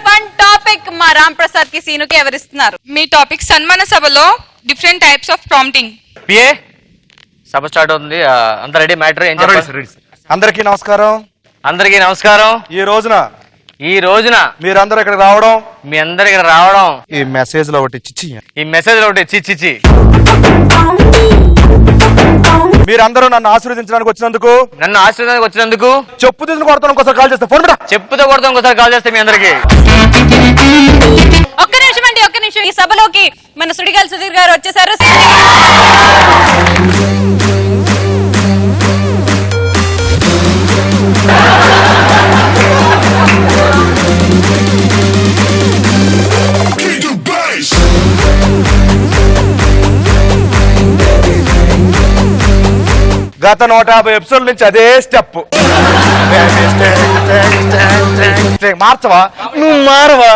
One topic మా రామ్ ప్రసాద్ కి సీనుకి ఎవరిస్తున్నారు? మీ topic సన్మాన సభలో different types of prompting. PA Sabha start అవుతుంది. అంత రెడీ మ్యాటర్ ఏం చెప్పాలి? అందరికీ నమస్కారం. అందరికీ నమస్కారం. ఈ రోజున మీరందరూ ఇక్కడ రావడం, మీ అందరు ఇక్కడ రావడం, ఈ మెసేజ్ లో ఒకటి చిచ్చి, ఈ మెసేజ్ లో ఒకటి చిచ్చి, మీరందరూ నన్ను ఆశీర్వదించడానికి వచ్చినందుకు, నన్ను ఆశీర్వాదానికి వచ్చినందుకు చెప్పు తీసుకుని కొడతాను. ఇంకోసారి కాల్ చేస్తే ఫోన్ చెప్పుతో కొడతాం. ఇంకోసారి కాల్ చేస్తే మీ అందరికి. ఒక్క నిమిషం అండి, ఒక్క నిమిషం. ఈ సభలోకి మన సుడిగాలి సుధీర్ గారు వచ్చేసారు. గత 150 ఎపిసోడ్ నుంచి అదే స్టెప్. మార్చవా? నువ్వు మారవా?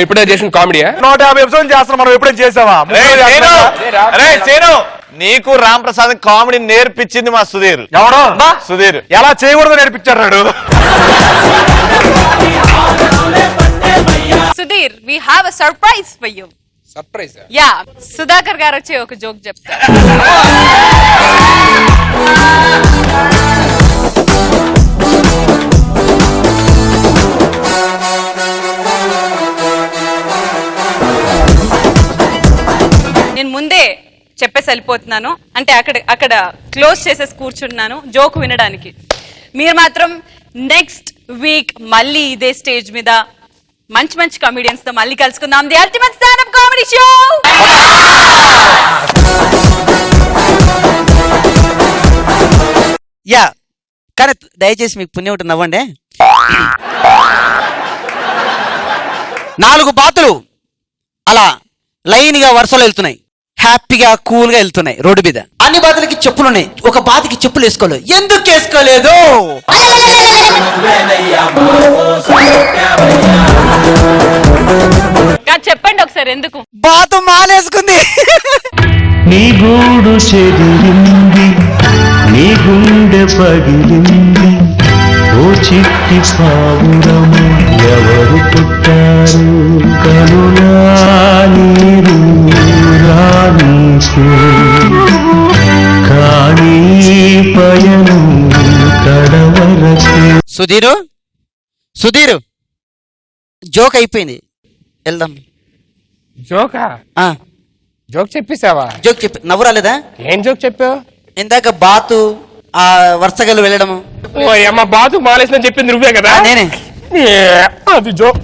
ఇప్పుడే చేసిన కామెడీయా? 150 ఎపిసోడ్ చేస్తున్నాం మనం. ఎప్పుడేం చేసావా? నీకు రామ్ ప్రసాద్ కామెడీ నేర్పించింది మా సుధీర్. ఎవడో సుధీర్ ఎలా చేయకూడదు నేర్పించాడు. Sudheer, we have a surprise for you. Surprise. Yeah, Sudhakar గారు వచ్చి ఒక జోక్ చెప్తారు. నేను ముందే చెప్పేసి వెళ్ళిపోతున్నాను, అంటే అక్కడ క్లోజ్ చేసేసి కూర్చున్నాను జోక్ వినడానికి. మీరు మాత్రం నెక్స్ట్ వీక్ మళ్ళీ ఇదే స్టేజ్ మీద మంచి మంచి కామెడియన్స్ తో మళ్ళీ కలుసుకుందాం. The ultimate stand up comedy show. Yeah, కానీ దయచేసి మీకు పుణ్యం ఉంటుంది, నవ్వండి. 4 బాతులు అలా లైన్ గా వరుసలో వెళ్తున్నాయి, హ్యాపీగా కూల్ గా వెళ్తున్నాయి రోడ్డు మీద. అన్ని బాతులకి చెప్పులు ఉన్నాయి, ఒక బాతుకి చెప్పులు వేసుకోలేదు. ఎందుకు వేసుకోలేదు? చెప్పండి ఒకసారి ఎందుకు. బాతు మాలేసుకుంది. నీ గూడు చెదిరింది, నీ గుండె పగిలింది, ఓ చిట్టి పావురము ఎవరు పుట్టారు కనులా నీరు రానీసే కానీ పయనం తడవరసే. సుధీరు జోక్ అయిపోయింది, వెళ్దాం. జోకా? ఆ జోక్ చెప్పేసావా? జోక్ చెప్పి నవ్వు రాలేదా? ఏం జోక్ చెప్పావు? ఇందాక బాతు ఆ వరుసగలు వెళ్ళడము. ఓ అమ్మ, బాతు మాలేసిన చెప్పింది నువ్వే కదా? నేనే. అది జోక్.